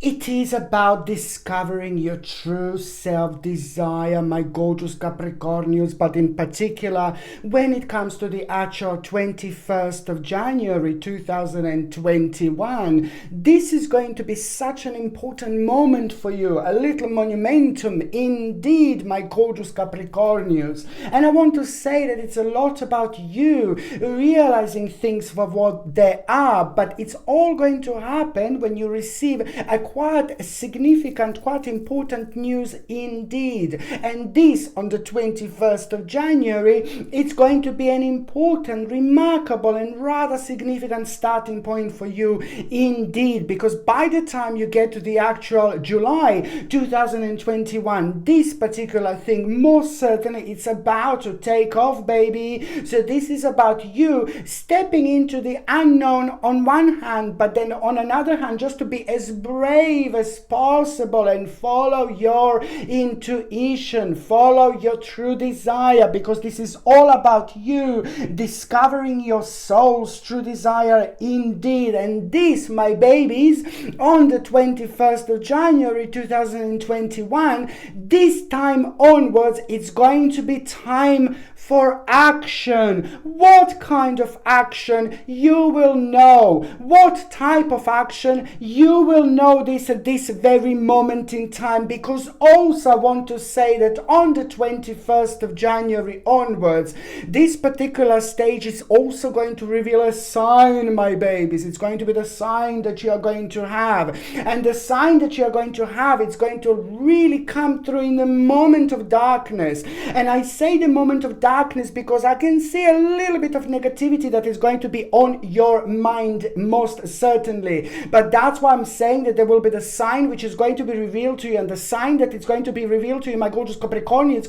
It is about discovering your true self-desire, my gorgeous Capricornius, but in particular, when it comes to the actual 21st of January 2021, this is going to be such an important moment for you, a little monumentum indeed, my gorgeous Capricornius. And I want to say that it's a lot about you realizing things for what they are, but it's all going to happen when you receive a quite significant, quite important news indeed. And this on the 21st of January, it's going to be an important, remarkable and rather significant starting point for you indeed, because by the time you get to the actual July 2021, this particular thing, most certainly it's about to take off, baby. So this is about you stepping into the unknown on one hand, but then on another hand, just to be as brave as possible and follow your intuition, follow your true desire, because this is all about you discovering your soul's true desire indeed. And this, my babies, on the 21st of January 2021, this time onwards, it's going to be time for action. What kind of action? You will know. What type of action? You will know this at this very moment in time, because also I want to say that on the 21st of January onwards, this particular stage is also going to reveal a sign, my babies. It's going to be the sign that you are going to have. And the sign that you are going to have, it's going to really come through in the moment of darkness. And I say the moment of darkness because I can see a little bit of negativity that is going to be on your mind, most certainly. But that's why I'm saying that there will be the sign which is going to be revealed to you, and the sign that it's going to be revealed to you, my gorgeous Capricornius,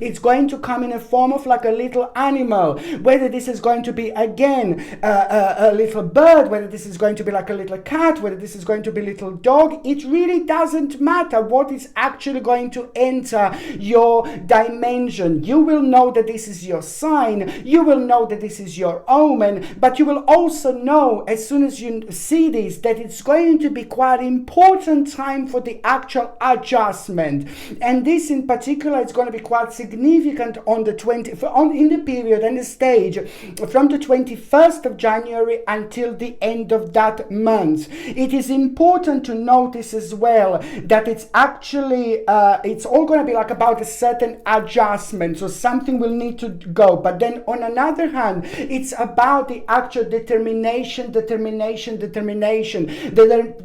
it's going to come in a form of like a little animal, whether this is going to be again a little bird, whether this is going to be like a little cat, whether this is going to be a little dog. It really doesn't matter what is actually going to enter your dimension. You will know that this is your sign, you will know that this is your omen, but you will also know as soon as you see this that it's going to be quite important time for the actual adjustment. And this in particular is going to be quite significant on the in the period and the stage from the 21st of January until the end of that month. It is important to notice as well that it's actually it's all going to be like about a certain adjustment, so something will need to go. But then on another hand, it's about the actual determination the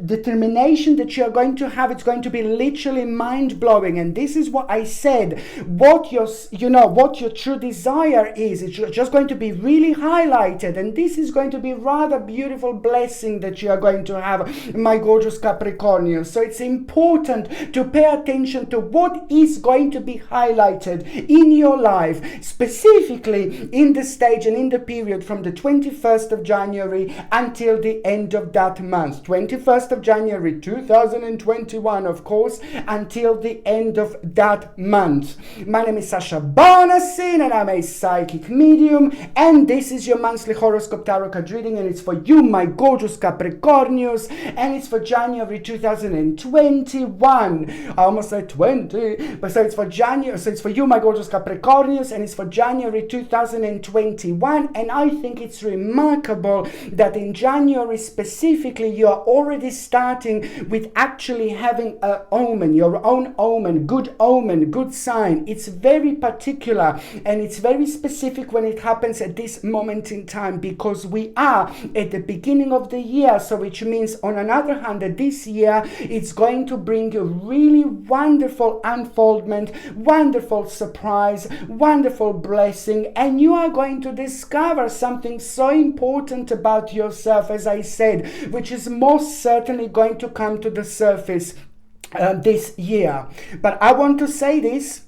determination that you are going to have. It's going to be literally mind-blowing. And this is what I said, what your true desire is. It's just going to be really highlighted, and this is going to be rather beautiful blessing that you are going to have, my gorgeous Capricornius. So it's important to pay attention to what is going to be highlighted in your life, specifically in the stage and in the period from the 21st of January until the end of that month. 21st of January 2021, of course, until the end of that month. My name is Sasha Bonasin and I'm a psychic medium, and this is your monthly horoscope tarot card reading, and it's for you, my gorgeous Capricornius, and it's for January 2021. I almost said 20, but so it's for January, so it's for you, my gorgeous Capricornius, and it's for January 2021. And I think it's remarkable that in January specifically you are already starting with actually having a omen, your own omen, good sign. It's very particular and it's very specific when it happens at this moment in time, because we are at the beginning of the year. So which means on another hand that this year it's going to bring a really wonderful unfoldment, wonderful surprise, wonderful blessing, and you are going to discover something so important about yourself, as I said, which is most certainly going to come to the surface this year. But I want to say this,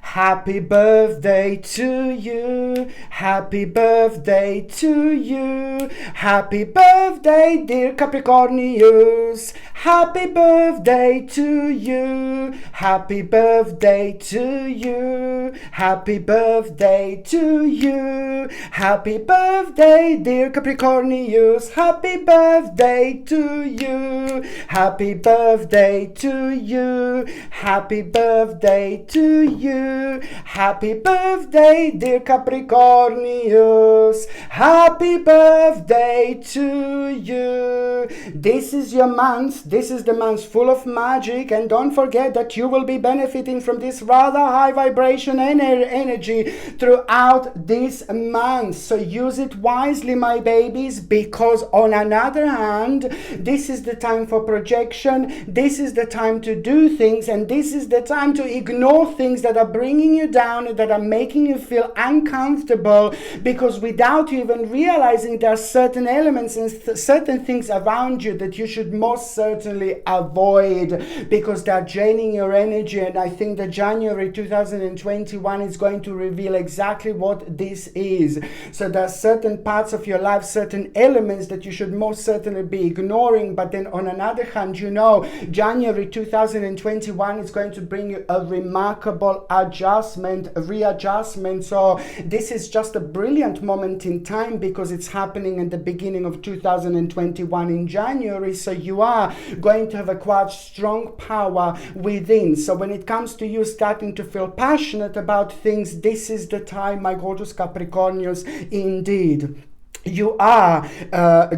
Happy birthday to you. Happy birthday to you. Happy birthday, dear Capricornius. Happy birthday to you. Happy birthday to you. Happy birthday to you. Happy birthday, dear Capricornius. Happy birthday to you. Happy birthday to you. Happy birthday to you. Happy birthday, dear Capricornius. Happy birthday to you. This is your month. This is the month full of magic, and don't forget that you will be benefiting from this rather high vibration energy throughout this month. So use it wisely, my babies, because on another hand, this is the time for projection. This is the time to do things, and this is the time to ignore things that are bringing you down and that are making you feel uncomfortable, because without you even realizing there are certain elements and certain things around you that you should most certainly avoid, because they're draining your energy. And I think that January 2021 is going to reveal exactly what this is. So there are certain parts of your life, certain elements that you should most certainly be ignoring. But then on another hand, you know, January 2021 is going to bring you a remarkable adjustment, readjustment. So this is just a brilliant moment in time, because it's happening at the beginning of 2021 in January. So you are going to have a quite strong power within. So when it comes to you starting to feel passionate about things, this is the time, my gorgeous Capricornius, indeed. You are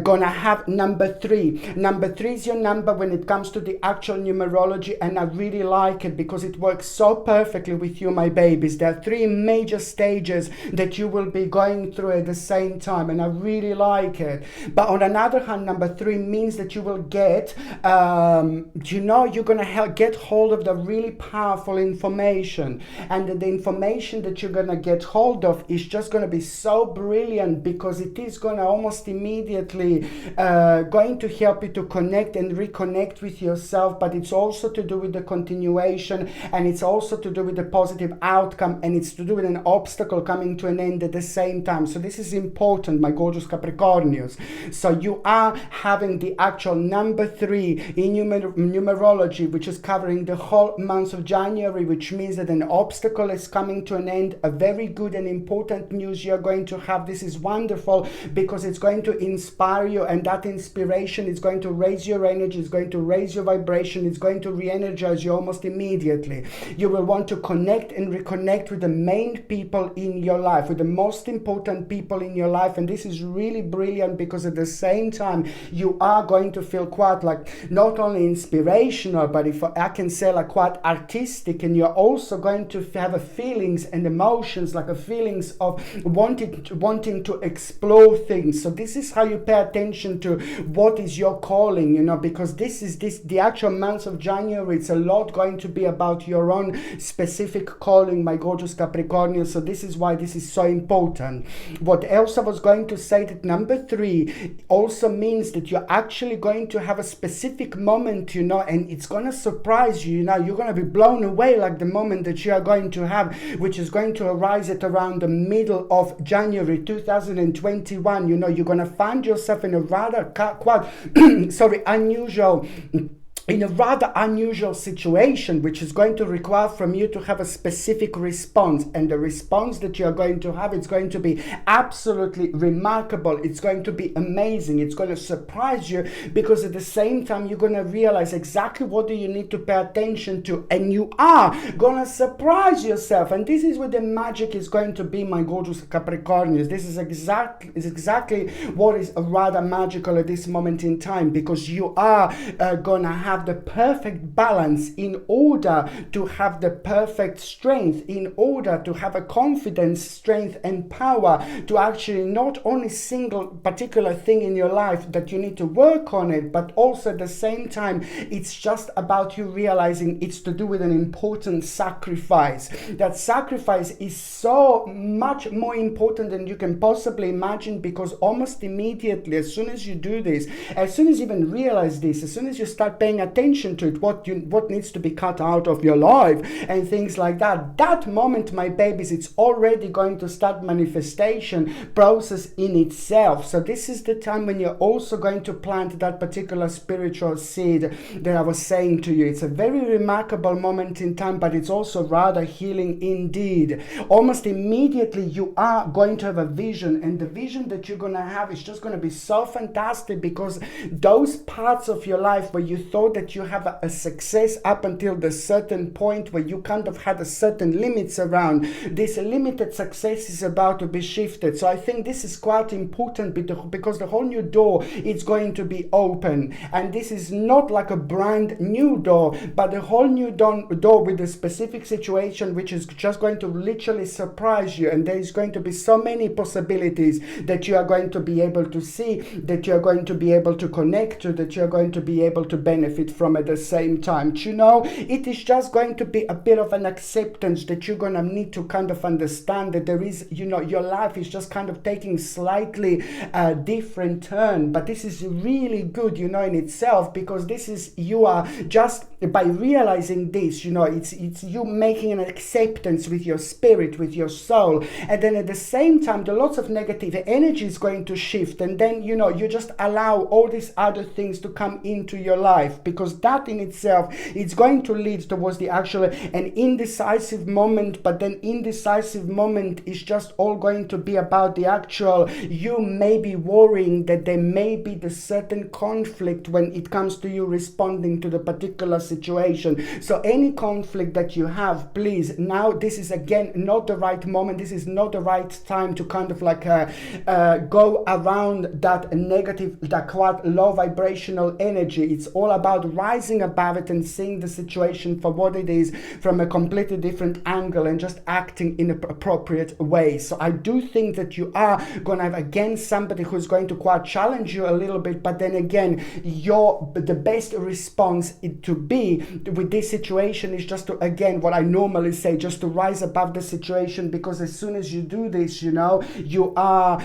gonna have number 3. Number 3 is your number when it comes to the actual numerology, and I really like it because it works so perfectly with you, my babies. There are 3 major stages that you will be going through at the same time, and I really like it. But on another hand, number 3 means that you will get, you know, you're gonna get hold of the really powerful information, and the information that you're gonna get hold of is just gonna be so brilliant, because it is going to almost immediately going to help you to connect and reconnect with yourself. But it's also to do with the continuation, and it's also to do with the positive outcome, and it's to do with an obstacle coming to an end at the same time. So this is important, my gorgeous Capricornius. So you are having the actual number 3 in numerology, which is covering the whole month of January, which means that an obstacle is coming to an end. A very good and important news you're going to have. This is wonderful, because it's going to inspire you, and that inspiration is going to raise your energy, it's going to raise your vibration, it's going to re-energize you almost immediately. You will want to connect and reconnect with the main people in your life, with the most important people in your life. And this is really brilliant, because at the same time you are going to feel quite like not only inspirational, but if I can say like quite artistic, and you're also going to have a feelings and emotions, like a feelings of wanting to explore things. So this is how you pay attention to what is your calling, you know, because the actual month of January, it's a lot going to be about your own specific calling, my gorgeous Capricornius. So this is why this is so important. What else I was going to say, that number 3 also means that you're actually going to have a specific moment, you know, and it's going to surprise you, you know, you're going to be blown away, like the moment that you are going to have, which is going to arise at around the middle of January 2021. You know, you're going to find yourself in a rather quite unusual situation, which is going to require from you to have a specific response. And the response that you are going to have, it's going to be absolutely remarkable. It's going to be amazing. It's going to surprise you, because at the same time you're going to realize exactly what do you need to pay attention to, and you are going to surprise yourself. And this is where the magic is going to be, my gorgeous Capricornius. This is exactly what is rather magical at this moment in time, because you are going to have the perfect balance in order to have the perfect strength, in order to have a confidence, strength and power to actually not only single particular thing in your life that you need to work on it, but also at the same time it's just about you realizing it's to do with an important sacrifice. That sacrifice is so much more important than you can possibly imagine, because almost immediately, as soon as you do this, as soon as you even realize this, as soon as you start paying attention to it, what needs to be cut out of your life and things like that. That moment, my babies, it's already going to start manifestation process in itself. So this is the time when you're also going to plant that particular spiritual seed that I was saying to you. It's a very remarkable moment in time, but it's also rather healing indeed. Almost immediately you are going to have a vision, and the vision that you're going to have is just going to be so fantastic, because those parts of your life where you thought that you have a success up until the certain point where you kind of had a certain limits around, this limited success is about to be shifted. So I think this is quite important, because the whole new door is going to be open, and this is not like a brand new door, but a whole new door with a specific situation which is just going to literally surprise you. And there is going to be so many possibilities that you are going to be able to see, that you are going to be able to connect to, that you are going to be able to benefit from at the same time. You know, it is just going to be a bit of an acceptance that you're going to need to kind of understand that there is, you know, your life is just kind of taking slightly different turn. But this is really good, you know, in itself, because this is, you are just, by realizing this, you know, it's you making an acceptance with your spirit, with your soul, and then at the same time the lots of negative energy is going to shift, and then, you know, you just allow all these other things to come into your life, because that in itself is going to lead towards the actual an indecisive moment. But then indecisive moment is just all going to be about the actual, you may be worrying that there may be the certain conflict when it comes to you responding to the particular situation. So any conflict that you have, please, now this is again not the right moment, this is not the right time to kind of like go around that negative, that quite low vibrational energy. It's all about rising above it and seeing the situation for what it is from a completely different angle and just acting in an appropriate way. So I do think that you are going to have again somebody who's going to quite challenge you a little bit, but then again, the best response to be with this situation is just to, again, what I normally say, just to rise above the situation, because as soon as you do this, you know, you are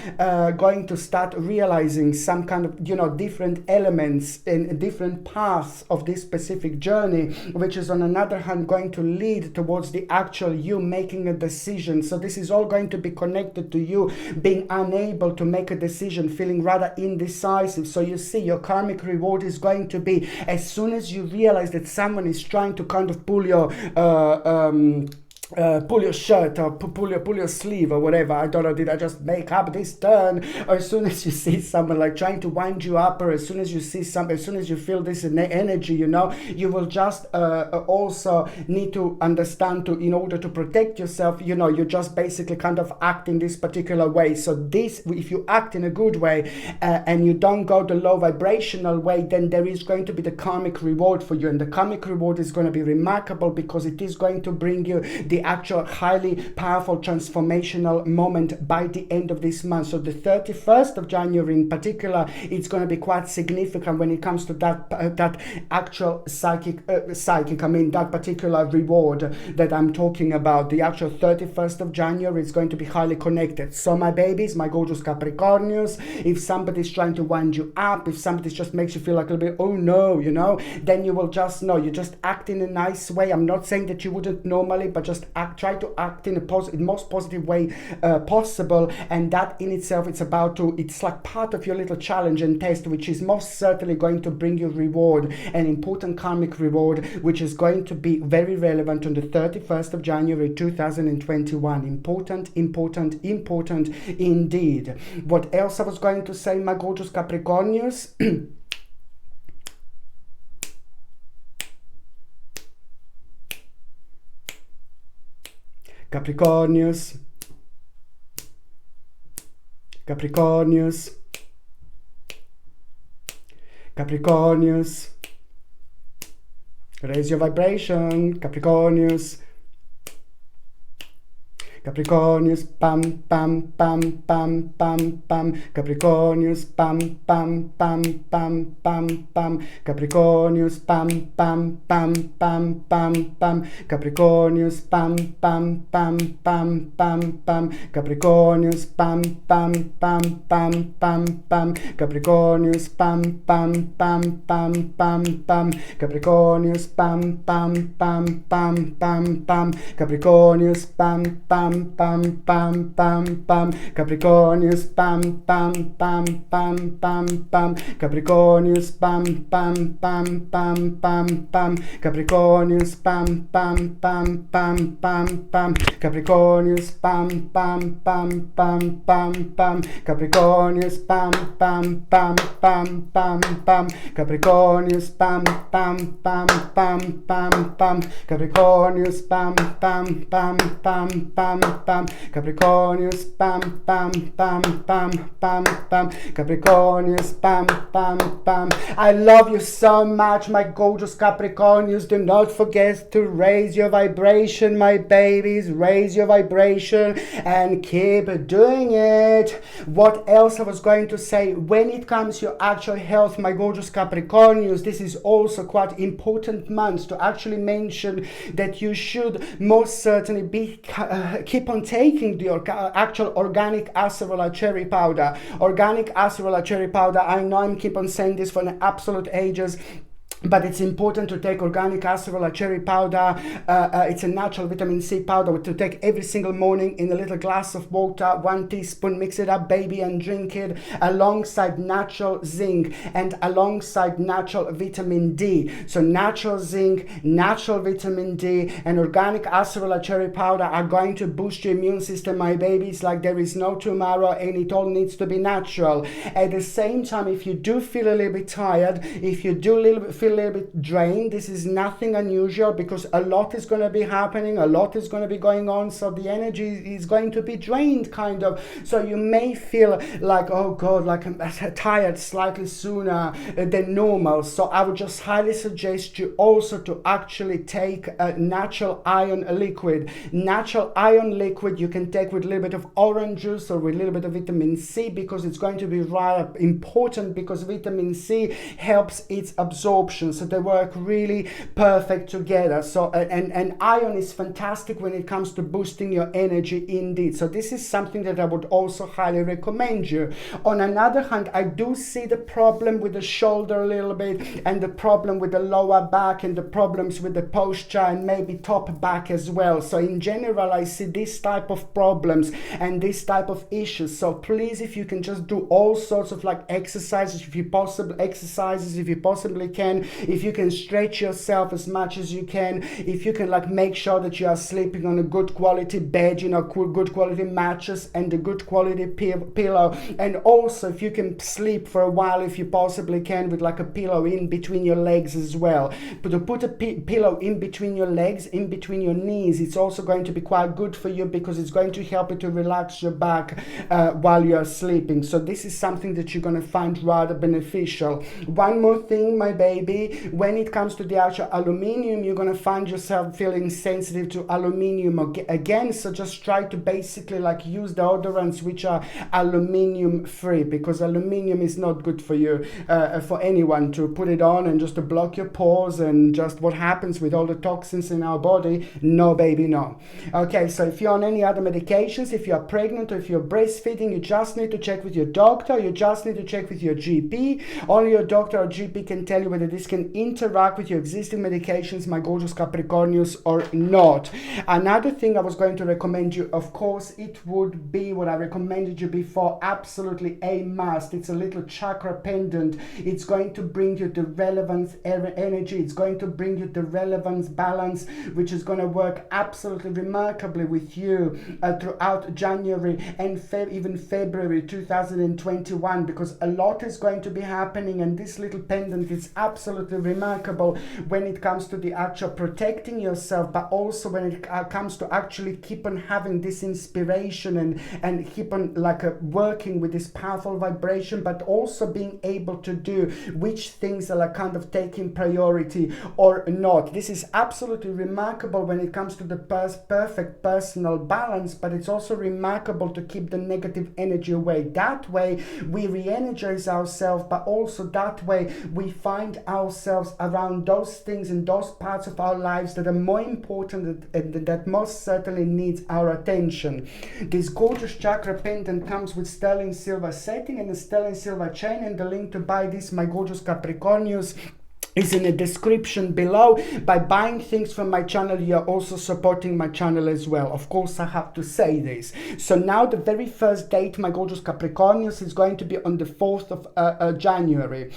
going to start realizing some kind of, you know, different elements in different paths of this specific journey, which is on another hand going to lead towards the actual you making a decision. So this is all going to be connected to you being unable to make a decision, feeling rather indecisive. So you see, your karmic reward is going to be, as soon as you realize that someone is trying to kind of pull your pull your shirt or pull your sleeve or whatever. I don't know, did I just make up this turn? Or as soon as you see someone like trying to wind you up, or as soon as you see as soon as you feel this energy, you know, you will just also need to understand to, in order to protect yourself, you know, you just basically kind of act in this particular way. So this, if you act in a good way and you don't go the low vibrational way, then there is going to be the karmic reward for you, and the karmic reward is going to be remarkable, because it is going to bring you the actual highly powerful transformational moment by the end of this month. So the 31st of January in particular, it's going to be quite significant when it comes to that actual psychic, I mean that particular reward that I'm talking about. The actual 31st of January is going to be highly connected. So my babies, my gorgeous Capricornius, if somebody's trying to wind you up, if somebody just makes you feel like a little bit, oh no, you know, then you will just know, you just act in a nice way. I'm not saying that you wouldn't normally, but just try to act in the most positive way possible, and that in itself, it's like part of your little challenge and test, which is most certainly going to bring you reward, an important karmic reward, which is going to be very relevant on the 31st of January 2021. Important indeed. What else I was going to say, my gorgeous Capricornius? Capricornius, Capricornius, Capricornius, raise your vibration, Capricornius, Capricornius, pam, pam, pam, pam, pam, pam, Capricornius, pam, pam, pam, pam, pam, pam, Capricornius, pam, pam, pam, pam, pam, pam, Capricornius, pam, pam, pam, pam, pam, pam, Capricornius, pam, pam, pam, pam, pam, pam, Capricornius, pam, pam, pam, pam, pam, pam, Capricornius, pam, pam, pam, pam, pam, pam, Capricornius, pam, pam, pam, pam, pam, pam, Capricornius, pam, pam, pam, pam, pam, pam, Capricornius, pam, pam, pam, pam, pam, pam, Capricornius, pam, pam, pam, pam, pam, pam, Capricornius, pam, pam, pam, pam, pam, pam, Capricornius, pam, pam, pam, pam, pam, pam, Capricornius, pam, pam, pam, pam, pam, pam, Capricornius, pam, pam, pam, pam, pam, pam, Capricornius, pam, pam, pam, pam, pam, pam, Capricornius, pam, pam, pam. I love you so much, my gorgeous Capricornius. Do not forget to raise your vibration, my babies. Raise your vibration and keep doing it. What else I was going to say? When it comes to your actual health, my gorgeous Capricornius, this is also quite important month to actually mention that you should most certainly be keep on taking the actual organic acerola cherry powder. Organic acerola cherry powder, I know I'm keep on saying this for an absolute ages, but it's important to take organic acerola cherry powder. It's a natural vitamin C powder to take every single morning in a little glass of water, 1 teaspoon, mix it up, baby, and drink it alongside natural zinc and alongside natural vitamin D. So natural zinc, natural vitamin D, and organic acerola cherry powder are going to boost your immune system, my babies, like there is no tomorrow, and it all needs to be natural. At the same time, if you do feel a little bit tired, if you do feel a little bit drained, this is nothing unusual because a lot is going to be happening, a lot is going to be going on, so the energy is going to be drained kind of. So you may feel like, oh God, like I'm tired slightly sooner than normal. So I would just highly suggest you also to actually take a natural iron liquid. Natural iron liquid you can take with a little bit of orange juice or with a little bit of vitamin C, because it's going to be rather important, because vitamin C helps its absorption. So they work really perfect together. So and iron is fantastic when it comes to boosting your energy indeed. So this is something that I would also highly recommend you. On another hand, I do see the problem with the shoulder a little bit, and the problem with the lower back, and the problems with the posture, and maybe top back as well. So in general, I see this type of problems and this type of issues. So please, if you can just do all sorts of like exercises, if you possibly can, if you can stretch yourself as much as you can, if you can like make sure that you are sleeping on a good quality bed, you know, good quality mattress and a good quality pillow, and also if you can sleep for a while, if you possibly can, with like a pillow in between your legs as well. But to put a pillow in between your legs, in between your knees, it's also going to be quite good for you, because it's going to help you to relax your back while you are sleeping. So this is something that you're going to find rather beneficial. One more thing, my baby, when it comes to the actual aluminium, you're going to find yourself feeling sensitive to aluminium again. So just try to basically like use deodorants which are aluminium free, because aluminium is not good for you, for anyone to put it on and just to block your pores, and just what happens with all the toxins in our body. No, baby, no. Okay, so if you're on any other medications, if you're pregnant or if you're breastfeeding, you just need to check with your doctor, you just need to check with your GP. Only your doctor or GP can tell you whether this can interact with your existing medications, my gorgeous Capricornius, or not. Another thing I was going to recommend you, of course, it would be what I recommended you before, absolutely a must. It's a little chakra pendant. It's going to bring you the relevance energy. It's going to bring you the relevance balance, which is going to work absolutely remarkably with you throughout January and even February 2021, because a lot is going to be happening, and this little pendant is absolutely absolutely remarkable when it comes to the actual protecting yourself, but also when it comes to actually keep on having this inspiration and keep on like working with this powerful vibration, but also being able to do which things are like kind of taking priority or not. This is absolutely remarkable when it comes to the perfect personal balance, but it's also remarkable to keep the negative energy away. That way we re-energize ourselves, but also that way we find ourselves around those things and those parts of our lives that are more important and that most certainly needs our attention. This gorgeous chakra pendant comes with sterling silver setting and a sterling silver chain, and the link to buy this, my gorgeous Capricornius, is in the description below. By buying things from my channel, you're also supporting my channel as well. Of course, I have to say this. So now the very first date, my gorgeous Capricornius, is going to be on the 4th of January.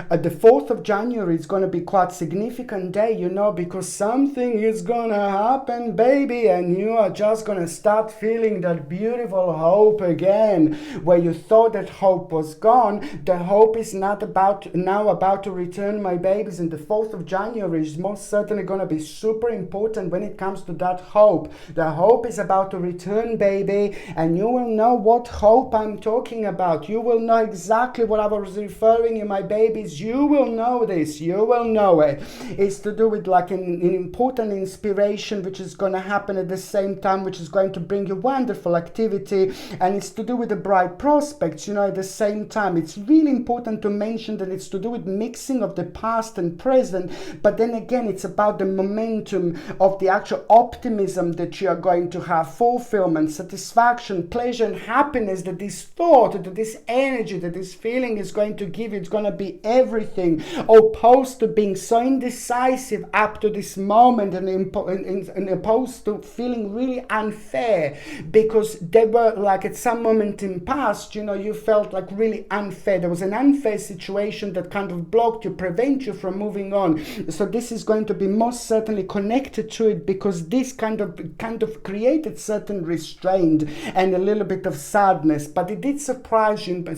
The 4th of January is going to be quite significant day, you know, because something is going to happen, baby, and you are just going to start feeling that beautiful hope again. Where you thought that hope was gone, the hope is not about to return, my babies. And the 4th of January is most certainly going to be super important when it comes to that hope. The hope is about to return, baby, and you will know what hope I'm talking about. You will know exactly what I was referring to, my babies. You will know this. You will know it. It's to do with like an important inspiration which is going to happen at the same time, which is going to bring you wonderful activity, and it's to do with the bright prospects, you know, at the same time. It's really important to mention that it's to do with mixing of the past and present, but then again it's about the momentum of the actual optimism that you are going to have, fulfillment, satisfaction, pleasure and happiness that this thought, that this energy, that this feeling is going to give you. It's going to be everything opposed to being so indecisive up to this moment and opposed to feeling really unfair, because there were like at some moment in past, you know, you felt like really unfair. There was an unfair situation that kind of blocked you, prevent you from moving on. So this is going to be most certainly connected to it, because this kind of created certain restraint and a little bit of sadness, but it did surprise you in a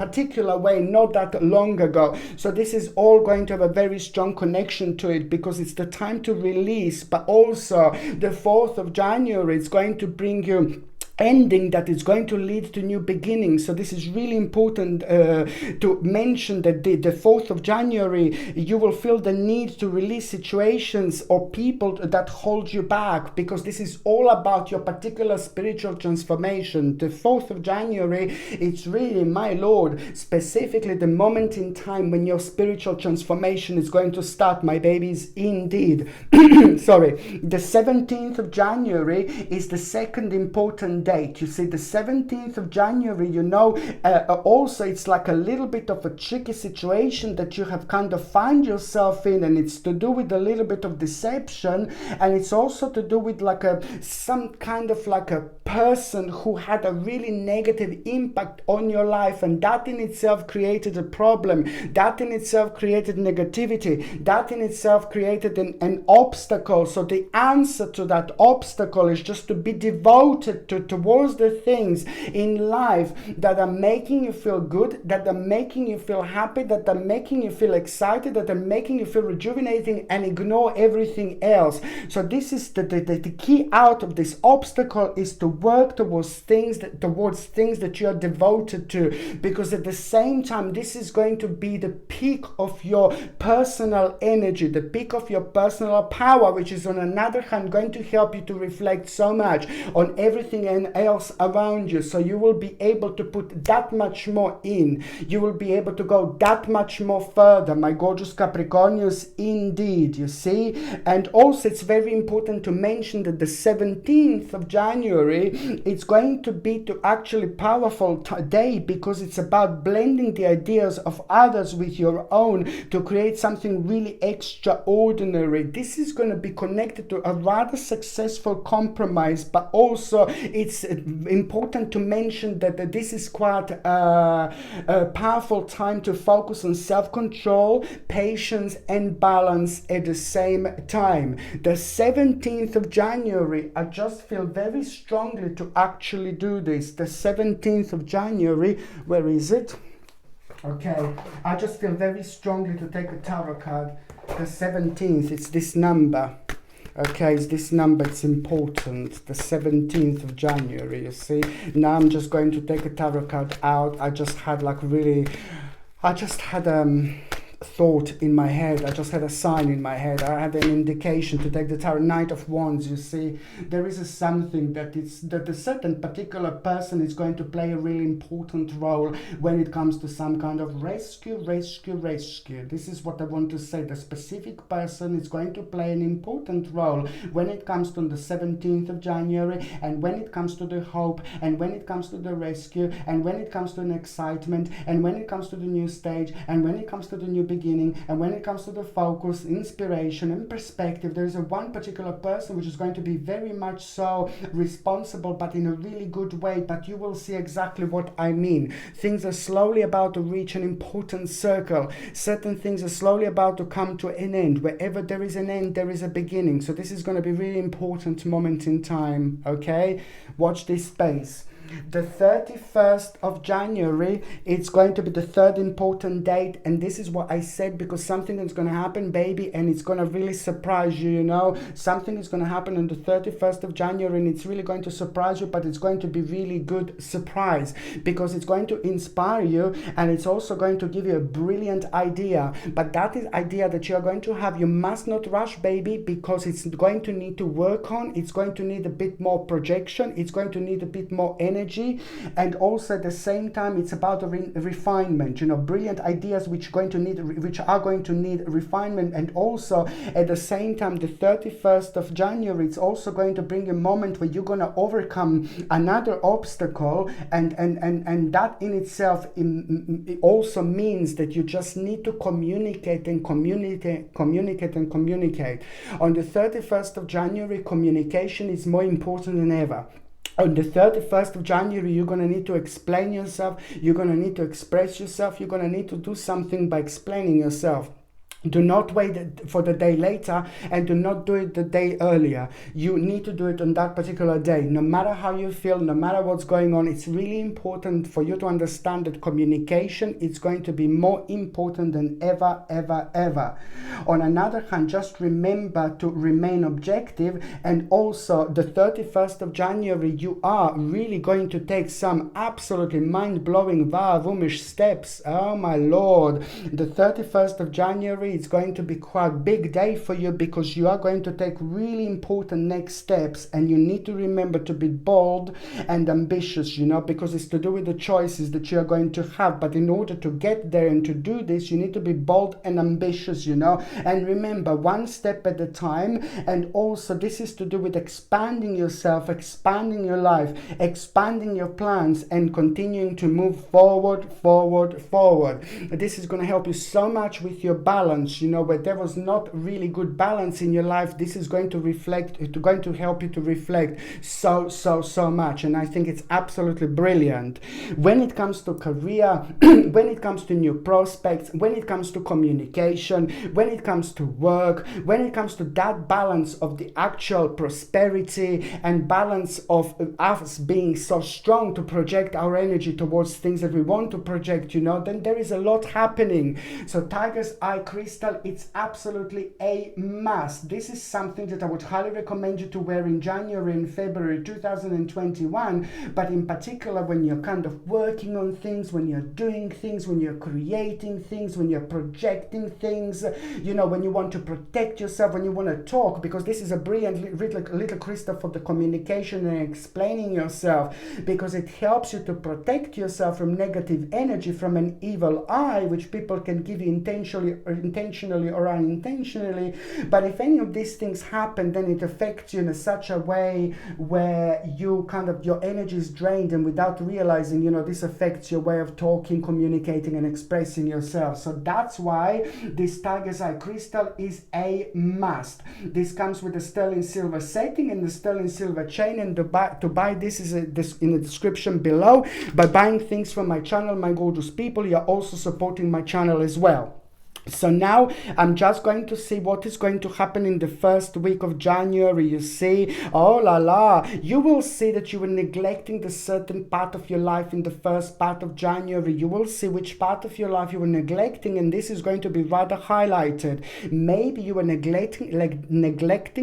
particular way not that long ago. So this is all going to have a very strong connection to it, because it's the time to release, but also the 4th of January is going to bring you ending that is going to lead to new beginnings. So this is really important to mention that the 4th of January you will feel the need to release situations or people that hold you back, because this is all about your particular spiritual transformation. The 4th of January, it's really, my Lord, specifically the moment in time when your spiritual transformation is going to start, my babies, indeed. Sorry. The 17th of January is the second important date. You see, the 17th of January, you know, also it's like a little bit of a tricky situation that you have kind of find yourself in, and it's to do with a little bit of deception, and it's also to do with like some kind of like a person who had a really negative impact on your life, and that in itself created a problem, that in itself created negativity, that in itself created an obstacle. So the answer to that obstacle is just to be devoted towards the things in life that are making you feel good, that are making you feel happy, that are making you feel excited, that are making you feel rejuvenating, and ignore everything else. So this is the key out of this obstacle, is to work towards things that you are devoted to, because at the same time this is going to be the peak of your personal energy, the peak of your personal power, which is on another hand going to help you to reflect so much on everything else around you. So you will be able to put that much more in, you will be able to go that much more further, my gorgeous Capricornius, indeed, you see. And also it's very important to mention that the 17th of January, it's going to be to actually powerful day, because it's about blending the ideas of others with your own to create something really extraordinary. This is going to be connected to a rather successful compromise, but also it's important to mention that this is quite a powerful time to focus on self-control, patience and balance at the same time. The 17th of January, I just feel very strongly to actually do this. The 17th of January, where is it? Okay, I just feel very strongly to take a tarot card. The 17th, it's this number. Okay, it's this number, it's important. The 17th of January, you see. Now I'm just going to take a tarot card out. I just had thought in my head. I just had a sign in my head. I had an indication to take the tarot. Knight of Wands, you see. There is something that a certain particular person is going to play a really important role when it comes to some kind of rescue. This is what I want to say. The specific person is going to play an important role when it comes to the 17th of January, and when it comes to the hope, and when it comes to the rescue, and when it comes to an excitement, and when it comes to the new stage, and when it comes to the new beginning, and when it comes to the focus, inspiration and perspective. There is one particular person which is going to be very much so responsible, but in a really good way. But you will see exactly what I mean. Things are slowly about to reach an important circle. Certain things are slowly about to come to an end. Wherever there is an end, there is a beginning. So this is going to be a really important moment in time. Okay, watch this space. The 31st of January, it's going to be the third important date, and this is what I said, because something is going to happen, baby, and it's going to really surprise you, you know. Something is going to happen on the 31st of January, and it's really going to surprise you, but it's going to be really good surprise, because it's going to inspire you, and it's also going to give you a brilliant idea. But that is idea that you're going to have, you must not rush, baby, because it's going to need to work on, it's going to need a bit more projection, it's going to need a bit more energy, and also at the same time it's about a refinement, you know, brilliant ideas which are going to need refinement. And also at the same time, the 31st of January, it's also going to bring a moment where you're going to overcome another obstacle, and that in itself it also means that you just need to communicate. On the 31st of January, communication is more important than ever. On the 31st of January, you're going to need to explain yourself, you're going to need to express yourself, you're going to need to do something by explaining yourself. Do not wait for the day later, and do not do it the day earlier. You need to do it on that particular day. No matter how you feel, no matter what's going on, it's really important for you to understand that communication is going to be more important than ever. On another hand, just remember to remain objective. And also the 31st of January, you are really going to take some absolutely mind-blowing, woomish steps. Oh my Lord. The 31st of January, it's going to be quite a big day for you, because you are going to take really important next steps, and you need to remember to be bold and ambitious, you know, because it's to do with the choices that you are going to have. But in order to get there and to do this, you need to be bold and ambitious, you know, and remember, one step at a time. And also this is to do with expanding yourself, expanding your life, expanding your plans, and continuing to move forward. This is going to help you so much with your balance. You know, where there was not really good balance in your life, this is going to help you to reflect so much. And I think it's absolutely brilliant. When it comes to career, when it comes to new prospects, when it comes to communication, when it comes to work, when it comes to that balance of the actual prosperity and balance of us being so strong to project our energy towards things that we want to project, you know, then there is a lot happening. So Tiger's Eye Crystal, it's absolutely a must. This is something that I would highly recommend you to wear in January and February 2021, but in particular when you're kind of working on things, when you're doing things, when you're creating things, when you're projecting things, you know, when you want to protect yourself, when you want to talk, because this is a brilliant little crystal for the communication and explaining yourself, because it helps you to protect yourself from negative energy, from an evil eye, which people can give you intentionally or unintentionally. But if any of these things happen, then it affects you in such a way where you kind of, your energy is drained, and without realizing, you know, this affects your way of talking, communicating and expressing yourself. So that's why this Tiger's Eye Crystal is a must. This comes with a sterling silver setting and the sterling silver chain, and to buy this is in the description below. By buying things from my channel, my gorgeous people, you're also supporting my channel as well. So now I'm just going to see what is going to happen in the first week of January. You see, oh la la, you will see that you were neglecting the certain part of your life in the first part of January. You will see which part of your life you were neglecting, and this is going to be rather highlighted. Maybe you were neglecting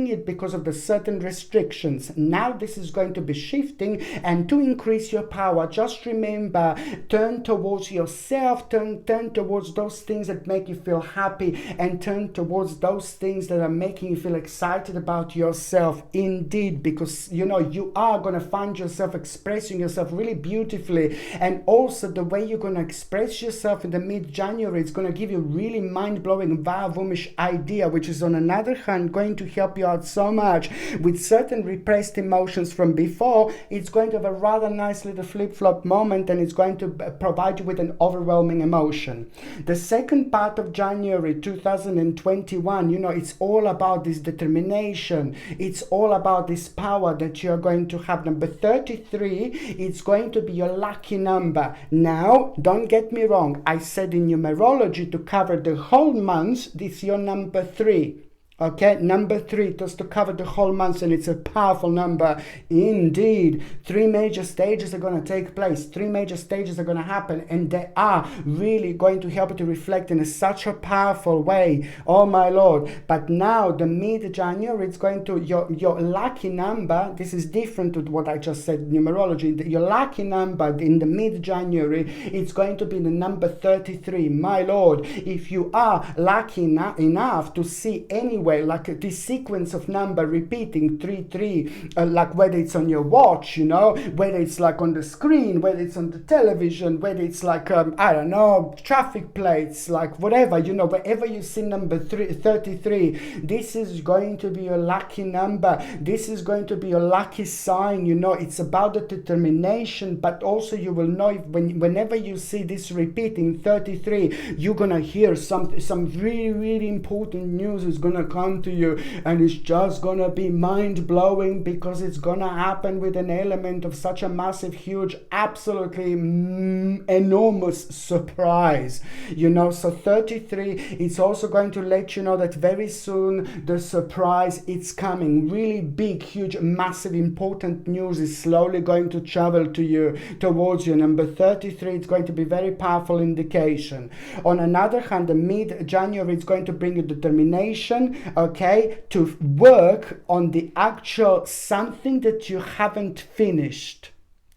it because of the certain restrictions. Now this is going to be shifting, and to increase your power, just remember, turn towards yourself, turn towards those things that make you feel happy, and turn towards those things that are making you feel excited about yourself. Indeed, because you know you are going to find yourself expressing yourself really beautifully, and also the way you're going to express yourself in the mid-January, it's going to give you really mind-blowing vavomish idea, which is on another hand going to help you out so much with certain repressed emotions from before. It's going to have a rather nice little flip-flop moment, and it's going to provide you with an overwhelming emotion. The second part of January 2021, you know, it's all about this determination. It's all about this power that you're going to have. Number 33, it's going to be your lucky number. Now, don't get me wrong. I said in numerology to cover the whole month, this is your number 3. Okay, number 3, just to cover the whole month, and it's a powerful number indeed. 3 major stages are going to take place. 3 major stages are going to happen, and they are really going to help you to reflect in such a powerful way. Oh my Lord. But now the mid-January, it's going to, your lucky number, this is different to what I just said, numerology. Your lucky number in the mid-January, it's going to be the number 33. My Lord, if you are lucky enough to see any like this sequence of number repeating 33, like whether it's on your watch, you know, whether it's like on the screen, whether it's on the television, whether it's like I don't know, traffic plates, like whatever, you know, wherever you see number 33, this is going to be your lucky number. This is going to be your lucky sign. You know, it's about the determination, but also you will know if whenever you see this repeating 33, you're gonna hear some really important news is gonna come to you, and it's just gonna be mind-blowing, because it's gonna happen with an element of such a massive, huge, absolutely enormous surprise, you know. So 33, it's also going to let you know that very soon the surprise, it's coming. Really big, huge, massive, important news is slowly going to travel to you, towards you. Number 33, it's going to be very powerful indication. On another hand, the mid-January, it's going to bring you determination, okay, to work on the actual something that you haven't finished.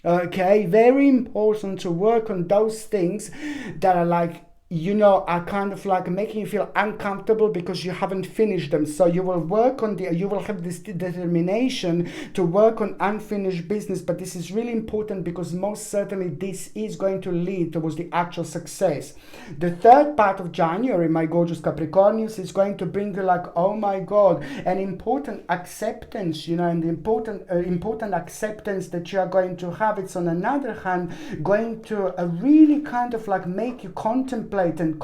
Okay, very important to work on those things that are like, you know, are kind of like making you feel uncomfortable because you haven't finished them. So you will work on you will have this determination to work on unfinished business. But this is really important, because most certainly this is going to lead towards the actual success. The third part of January, my gorgeous Capricornius, is going to bring you like, oh my God, an important acceptance, you know, and the important acceptance that you are going to have. It's on another hand going to really kind of like make you contemplate. It's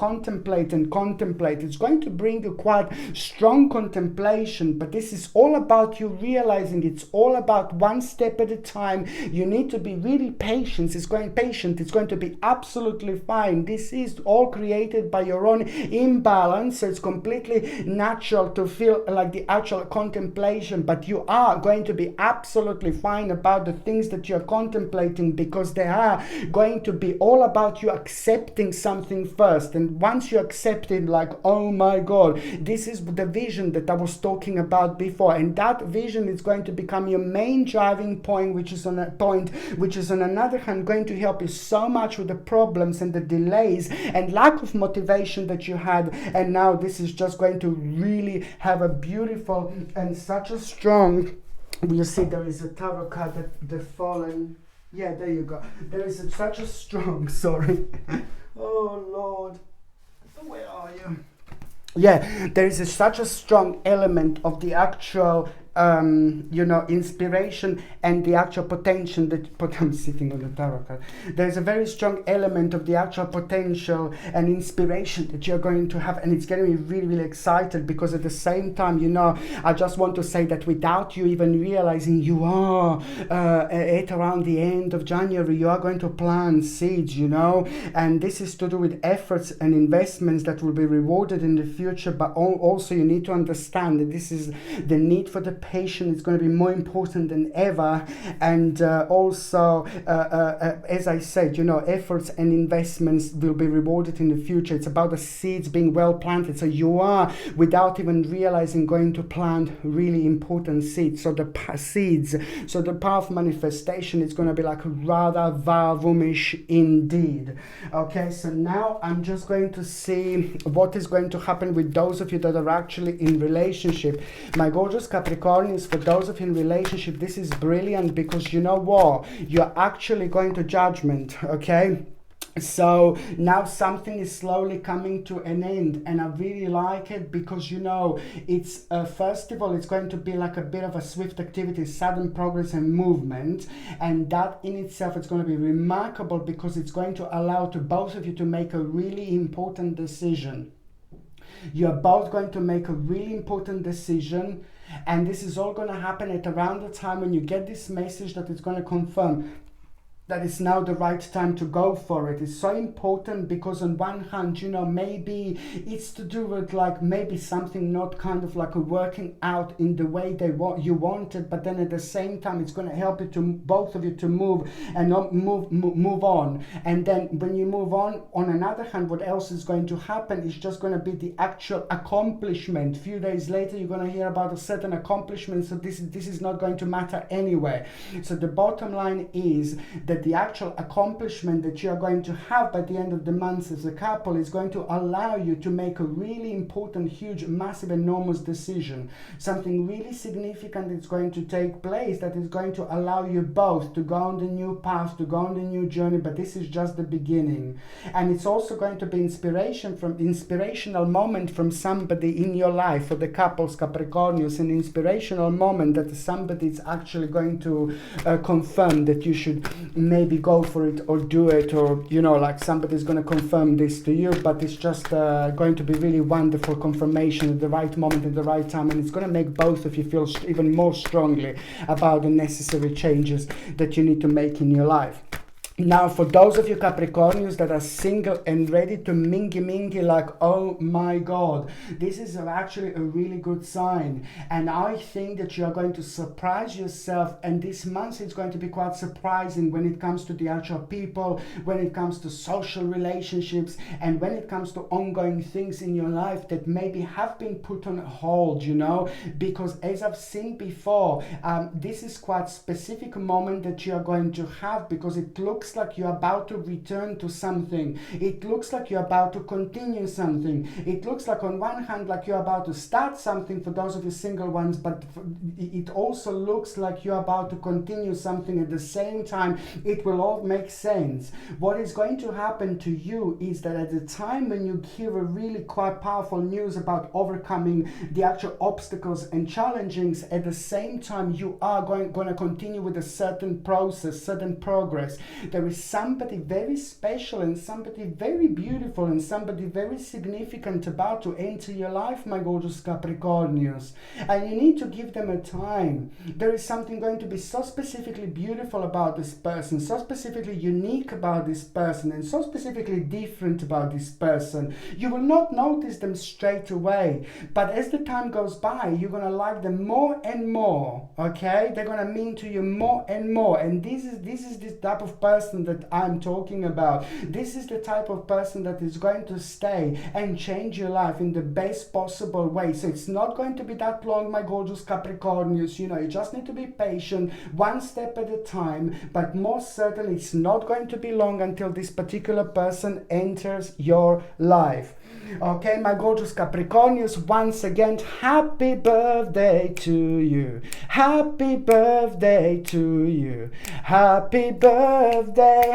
going to bring you quite strong contemplation, but this is all about you realizing it's all about one step at a time. You need to be really patient. It's going to be absolutely fine. This is all created by your own imbalance, so it's completely natural to feel like the actual contemplation, but you are going to be absolutely fine about the things that you're contemplating, because they are going to be all about you accepting something first. And once you accept it, like, oh my God, this is the vision that I was talking about before, and that vision is going to become your main driving point, which is on another hand going to help you so much with the problems and the delays and lack of motivation that you had. And now this is just going to really have a beautiful and such a strong, you see there is a tarot card that the fallen, yeah, there you go, there is such a strong, sorry, oh Lord, where are you? Yeah, there is such a strong element of the actual inspiration and the actual potential that I'm sitting on the tarot card. There's a very strong element of the actual potential and inspiration that you're going to have, and it's getting me really, really excited, because at the same time, I just want to say that without you even realizing, you are at around the end of January, you are going to plant seeds, and this is to do with efforts and investments that will be rewarded in the future. But also you need to understand that this is the need for the patient is going to be more important than ever. And also as I said, efforts and investments will be rewarded in the future. It's about the seeds being well planted, so you are, without even realizing, going to plant really important seeds. So the path of manifestation is going to be like rather vavumish indeed. Okay, so now I'm just going to see what is going to happen with those of you that are actually in relationship. My gorgeous Capricornians, for those of you in relationship, this is brilliant, because you know what? You're actually going to judgment, okay? So now something is slowly coming to an end, and I really like it, because it's first of all, it's going to be like a bit of a swift activity, sudden progress and movement, and that in itself is going to be remarkable, because it's going to allow to both of you to make a really important decision. You're both going to make a really important decision, and this is all going to happen at around the time when you get this message that it's going to confirm that it's now the right time to go for it. It's so important, because on one hand, maybe it's to do with like maybe something not kind of like working out in the way you wanted, but then at the same time it's going to help you to both of you to move and not move on. And then when you move on another hand, what else is going to happen is just going to be the actual accomplishment. A few days later you're going to hear about a certain accomplishment, so this is not going to matter anyway. So the bottom line is that the actual accomplishment that you are going to have by the end of the month as a couple is going to allow you to make a really important, huge, massive, enormous decision. Something really significant is going to take place that is going to allow you both to go on the new path, to go on the new journey, but this is just the beginning. And it's also going to be inspirational moment from somebody in your life. For the couples, Capricornius, an inspirational moment that somebody is actually going to confirm that you should maybe go for it or do it, or like somebody's going to confirm this to you, but it's just going to be really wonderful confirmation at the right moment, at the right time, and it's going to make both of you feel even more strongly about the necessary changes that you need to make in your life. Now, for those of you Capricornians that are single and ready to mingy, like, oh my God, this is actually a really good sign. And I think that you are going to surprise yourself. And this month is going to be quite surprising when it comes to the actual people, when it comes to social relationships, and when it comes to ongoing things in your life that maybe have been put on hold, because as I've seen before, this is quite specific moment that you are going to have, because it looks like you're about to return to something. It looks like you're about to continue something. It looks like on one hand like you're about to start something for those of you single ones, but it also looks like you're about to continue something at the same time. It will all make sense. What is going to happen to you is that at the time when you hear a really quite powerful news about overcoming the actual obstacles and challenges, at the same time you are going to continue with a certain process, certain progress. There is somebody very special and somebody very beautiful and somebody very significant about to enter your life, my gorgeous Capricornius. And you need to give them a time. There is something going to be so specifically beautiful about this person, so specifically unique about this person, and so specifically different about this person. You will not notice them straight away, but as the time goes by, you're going to like them more and more, okay? They're going to mean to you more and more. And this is the type of person that I'm talking about. This is the type of person that is going to stay and change your life in the best possible way. So it's not going to be that long, my gorgeous Capricornius. You just need to be patient, one step at a time, but most certainly it's not going to be long until this particular person enters your life. Okay, my gorgeous Capricornius, once again, happy birthday to you. Happy birthday to you. Happy birthday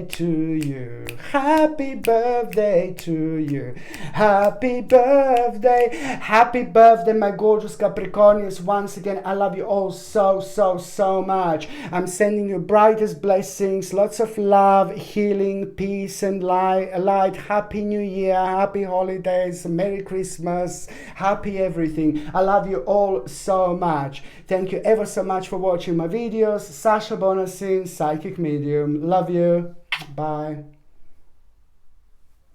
to you. Happy birthday to you. Happy birthday, my gorgeous Capricornius. Once again, I love you all so much. I'm sending you brightest blessings, lots of love, healing, peace and light. Happy New Year, happy holidays, Merry Christmas, happy everything. I love you all so much. Thank you ever so much for watching my videos. Sasha Bonasin, Psychic Medium. Love you. Bye.